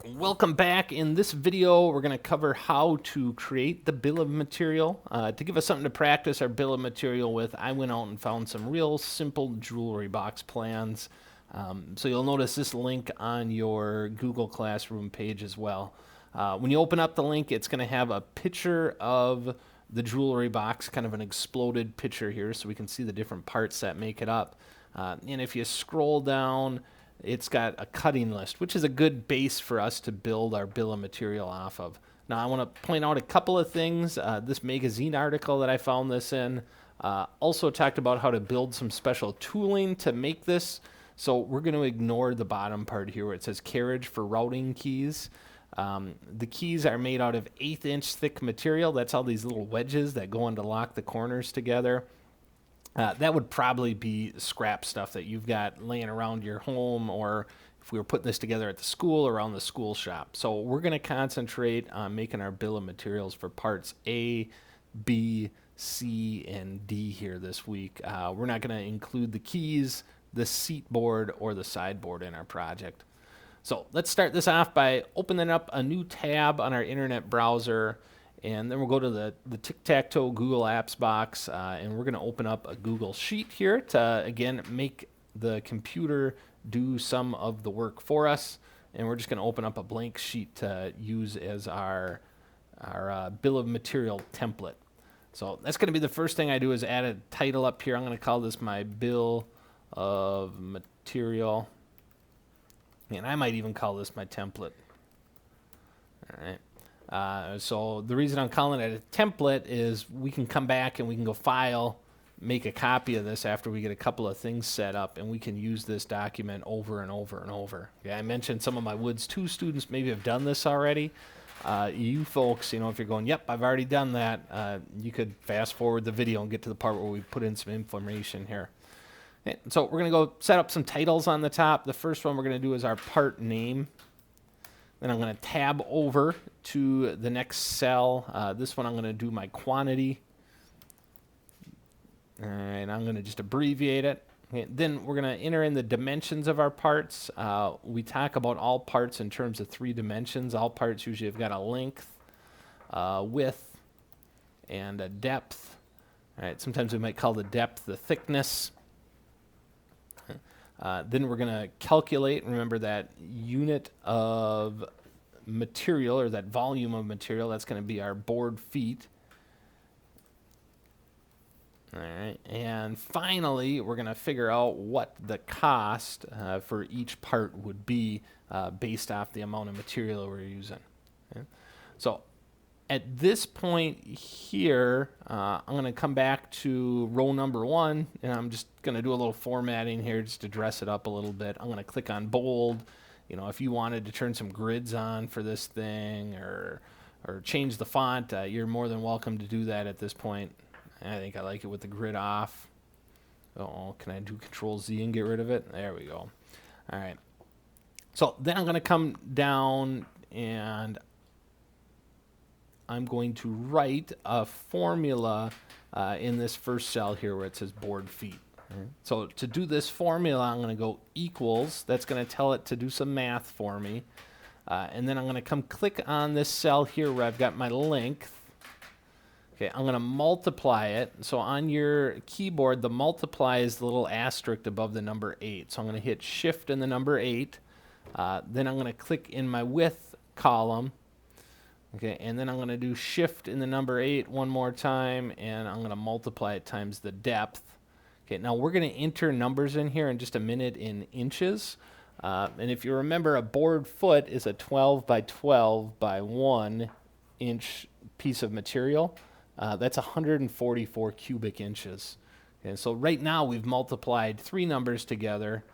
Welcome back. In this video, we're going to cover how to create the bill of material. To give us something to practice our bill of material with, I went out and found some real simple jewelry box plans. So you'll notice this link on your Google Classroom page as well. When you open up the link, it's going to have a picture of the jewelry box, kind of an exploded picture here, so we can see the different parts that make it up. And if you scroll down, it's got a cutting list, which is a good base for us to build our bill of material off of. Now, I want to point out a couple of things. This magazine article that I found this in also talked about how to build some special tooling to make this. So we're going to ignore the bottom part here where it says carriage for routing keys. The keys are made out of 1/8-inch thick material. That's all these little wedges that go in to lock the corners together. That would probably be scrap stuff that you've got laying around your home, or if we were putting this together at the school or around the school shop. So we're going to concentrate on making our bill of materials for parts A, B, C, and D here this week. We're not going to include the keys, the seat board, or the sideboard in our project. So let's start this off by opening up a new tab on our internet browser. And then we'll go to the Tic-Tac-Toe Google Apps box, and we're going to open up a Google Sheet here to, again, make the computer do some of the work for us. And we're just going to open up a blank sheet to use as our bill of material template. So that's going to be the first thing I do is add a title up here. I'm going to call this my bill of material. And I might even call this my template. All right. So the reason I'm calling it a template is we can come back and we can go file, make a copy of this after we get a couple of things set up, and we can use this document over and over and over. Okay, I mentioned some of my Woods 2 students maybe have done this already. You folks, if you're going, yep, I've already done that, you could fast forward the video and get to the part where we put in some information here. Okay, so we're going to go set up some titles on the top. The first one we're going to do is our part name. Then I'm going to tab over to the next cell. This one I'm going to do my quantity. All right, I'm going to just abbreviate it. Okay, then we're going to enter in the dimensions of our parts. We talk about all parts in terms of 3 dimensions. All parts usually have got a length, width, and a depth. All right, sometimes we might call the depth the thickness. Then we're going to calculate, remember that unit of material, or that volume of material, that's going to be our board feet. All right, and finally, we're going to figure out what the cost for each part would be based off the amount of material we're using. Okay? So at this point here, I'm going to come back to row number 1, and I'm just going to do a little formatting here just to dress it up a little bit. I'm going to click on bold. If you wanted to turn some grids on for this thing or change the font, you're more than welcome to do that at this point. I think I like it with the grid off. Oh, can I do Control Z and get rid of it? There we go. All right. So then I'm going to come down and I'm going to write a formula in this first cell here where it says board feet. Right. So to do this formula, I'm going to go equals. That's going to tell it to do some math for me. And then I'm going to come click on this cell here where I've got my length. Okay, I'm going to multiply it. So on your keyboard, the multiply is the little asterisk above the number 8. So I'm going to hit Shift and the number 8. Then I'm going to click in my width column. Okay, and then I'm going to do Shift in the number 8 one more time, and I'm going to multiply it times the depth. Okay, now we're going to enter numbers in here in just a minute in inches. And if you remember, a board foot is a 12 by 12 by 1 inch piece of material. That's 144 cubic inches. Okay, so right now we've multiplied 3 numbers together.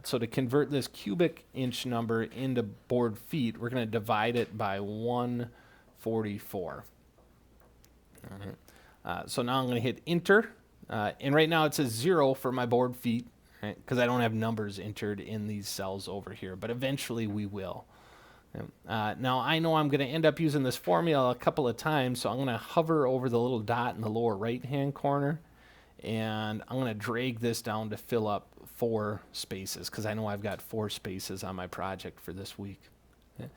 So to convert this cubic inch number into board feet, we're going to divide it by 144. All right. So now I'm going to hit enter. And right now it says 0 for my board feet, right? Because I don't have numbers entered in these cells over here, but eventually we will. Now I know I'm going to end up using this formula a couple of times, so I'm going to hover over the little dot in the lower right-hand corner, and I'm going to drag this down to fill up 4 spaces, because I know I've got 4 spaces on my project for this week. Then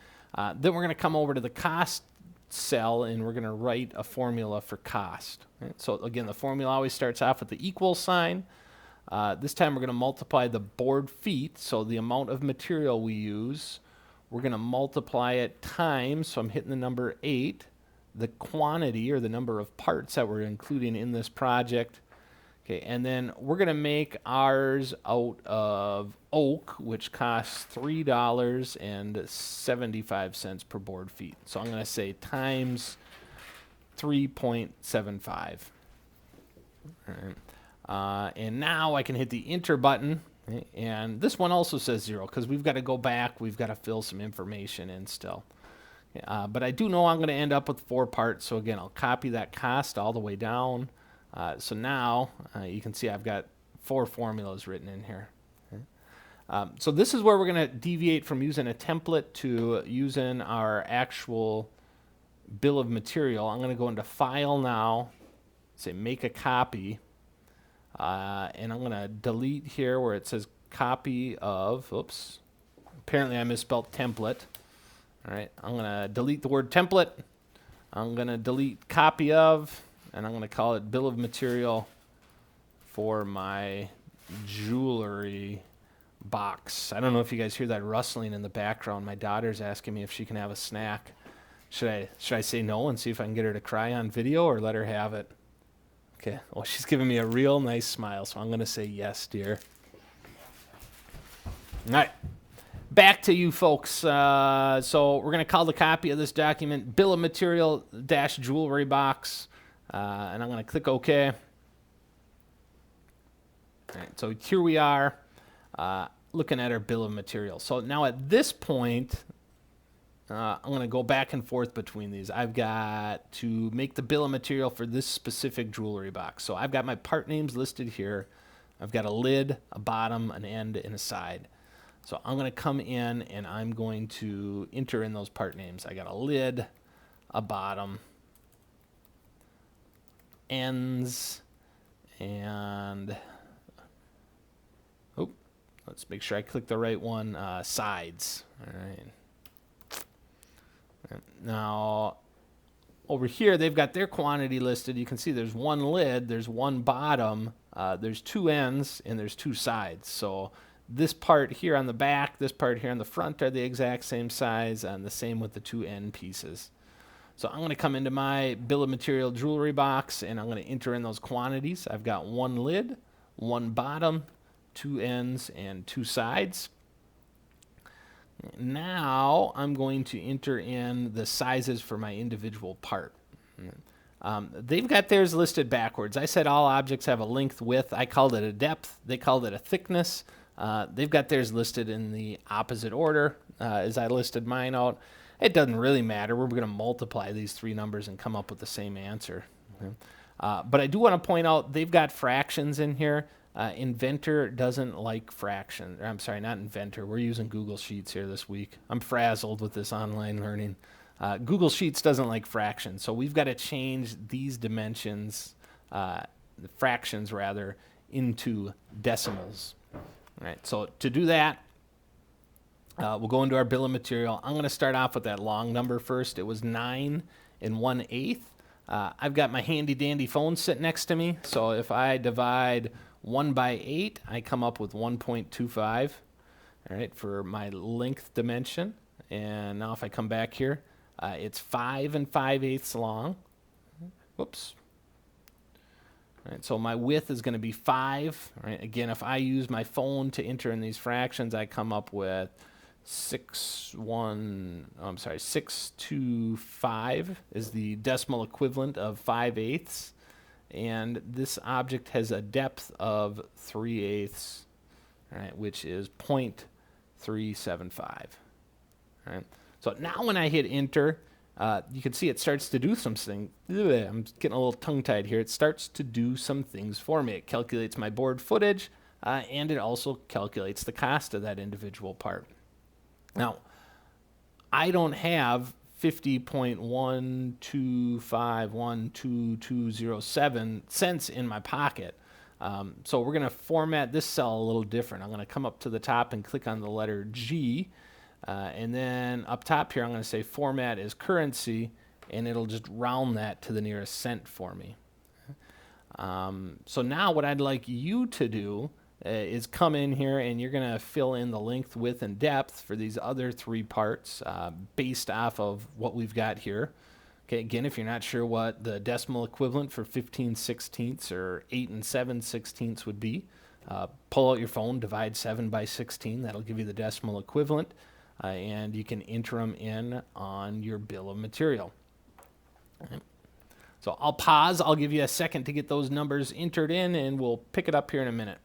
we're going to come over to the cost cell and we're going to write a formula for cost. Right? So again, the formula always starts off with the equal sign. This time we're going to multiply the board feet, so the amount of material we use. We're going to multiply it times, so I'm hitting the number 8, the quantity or the number of parts that we're including in this project. Okay, and then we're going to make ours out of oak, which costs $3.75 per board feet. So I'm going to say times 3.75. All right. And now I can hit the enter button, and this one also says 0 because we've got to go back, we've got to fill some information in still. But I do know I'm going to end up with 4 parts, so again, I'll copy that cost all the way down. So now you can see I've got 4 formulas written in here. So this is where we're going to deviate from using a template to using our actual bill of material. I'm going to go into File now, say Make a Copy. And I'm going to delete here where it says copy of, oops, apparently I misspelled template. All right, I'm going to delete the word template. I'm going to delete copy of, and I'm going to call it bill of material for my jewelry box. I don't know if you guys hear that rustling in the background. My daughter's asking me if she can have a snack. Should I say no and see if I can get her to cry on video or let her have it? Okay, well, she's giving me a real nice smile, so I'm going to say yes, dear. All right, back to you folks. So we're going to call the copy of this document Bill of Material - Jewelry Box, and I'm going to click OK. All right, so here we are looking at our bill of material. So now at this point, I'm going to go back and forth between these. I've got to make the bill of material for this specific jewelry box. So I've got my part names listed here. I've got a lid, a bottom, an end, and a side. So I'm going to come in and I'm going to enter in those part names. I got a lid, a bottom, ends, and let's make sure I click the right one, sides. All right. Now, over here, they've got their quantity listed. You can see there's one lid, there's one bottom, there's 2 ends, and there's 2 sides. So this part here on the back, this part here on the front are the exact same size, and the same with the 2 end pieces. So I'm going to come into my bill of material jewelry box, and I'm going to enter in those quantities. I've got 1 lid, 1 bottom, 2 ends, and 2 sides. Now I'm going to enter in the sizes for my individual part. They've got theirs listed backwards. I said all objects have a length, width. I called it a depth. They called it a thickness. They've got theirs listed in the opposite order as I listed mine out. It doesn't really matter. We're going to multiply these 3 numbers and come up with the same answer. But I do want to point out they've got fractions in here. Inventor doesn't like fraction. I'm sorry, not Inventor. We're using Google Sheets here this week. I'm frazzled with this online learning. Google Sheets doesn't like fractions, so we've got to change these dimensions, the fractions rather, into decimals. All right, so to do that, we'll go into our bill of material. I'm going to start off with that long number first. It was 9 1/8. I've got my handy dandy phone sitting next to me, so if I divide 1 by 8, I come up with 1.25, all right, for my length dimension. And now if I come back here, it's 5 5/8 long. Whoops. All right, so my width is going to be 5. All right, again, if I use my phone to enter in these fractions, I come up with 625 is the decimal equivalent of 5/8. And this object has a depth of 3/8, all right, which is 0.375. All right. So now when I hit enter, you can see it starts to do something. I'm getting a little tongue-tied here. It starts to do some things for me. It calculates my board footage, and it also calculates the cost of that individual part. Now, I don't have 50.125122207 cents in my pocket. So we're going to format this cell a little different. I'm going to come up to the top and click on the letter G. And then up top here, I'm going to say format is currency, and it'll just round that to the nearest cent for me. So now what I'd like you to do is come in here and you're going to fill in the length, width, and depth for these other 3 parts based off of what we've got here. Okay, again, if you're not sure what the decimal equivalent for 15/16 or 8 7/16 would be, pull out your phone, divide 7 by 16. That'll give you the decimal equivalent, and you can enter them in on your bill of material. All right. So I'll pause. I'll give you a second to get those numbers entered in, and we'll pick it up here in a minute.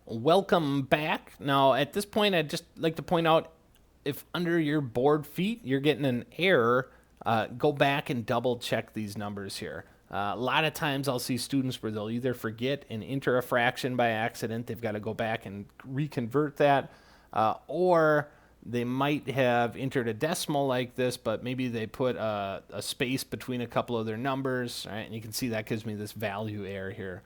Welcome back. Now, at this point, I'd just like to point out, if under your board feet you're getting an error, go back and double check these numbers here. A lot of times I'll see students where they'll either forget and enter a fraction by accident. They've got to go back and reconvert that, or they might have entered a decimal like this, but maybe they put a space between a couple of their numbers, right? And you can see that gives me this value error here.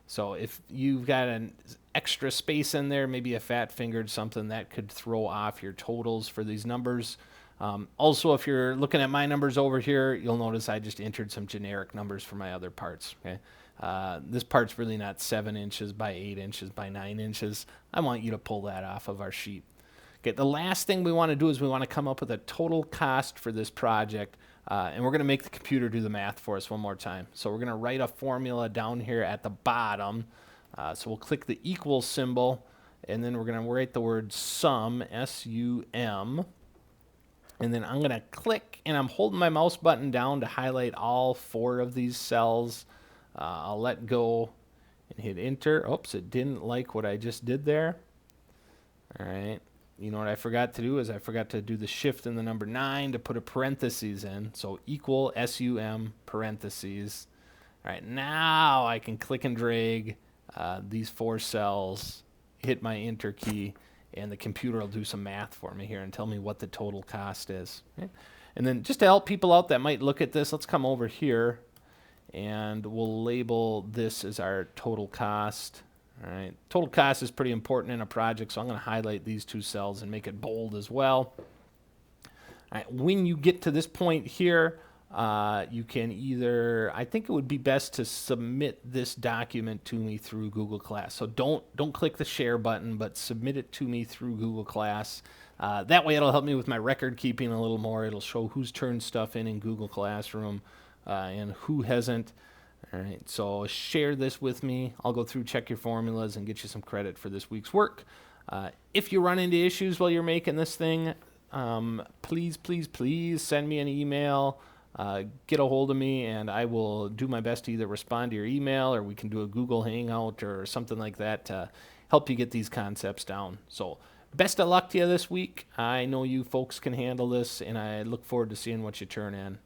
So if you've got an extra space in there, maybe a fat-fingered something, that could throw off your totals for these numbers. Also, if you're looking at my numbers over here, you'll notice I just entered some generic numbers for my other parts. Okay, this part's really not 7 inches by 8 inches by 9 inches. I want you to pull that off of our sheet. Okay, the last thing we want to do is we want to come up with a total cost for this project, and we're going to make the computer do the math for us one more time. So we're going to write a formula down here at the bottom. So we'll click the equal symbol, and then we're going to write the word sum, S-U-M. And then I'm going to click, and I'm holding my mouse button down to highlight all 4 of these cells. I'll let go and hit enter. Oops, it didn't like what I just did there. All right. You know what I forgot to do is I forgot to do the shift in the number 9 to put a parentheses in. So equal SUM parentheses. All right, now I can click and drag these 4 cells, hit my enter key, and the computer will do some math for me here and tell me what the total cost is. Okay? And then just to help people out that might look at this, let's come over here and we'll label this as our total cost. All right, total cost is pretty important in a project, so I'm going to highlight these 2 cells and make it bold as well. All right, when you get to this point here, you can either, I think it would be best to submit this document to me through Google Class. So don't click the share button, but submit it to me through Google Class. That way it'll help me with my record keeping a little more. It'll show who's turned stuff in Google Classroom and who hasn't. All right, so share this with me. I'll go through, check your formulas, and get you some credit for this week's work. If you run into issues while you're making this thing, please send me an email. Get a hold of me, and I will do my best to either respond to your email, or we can do a Google Hangout or something like that to help you get these concepts down. So best of luck to you this week. I know you folks can handle this, and I look forward to seeing what you turn in.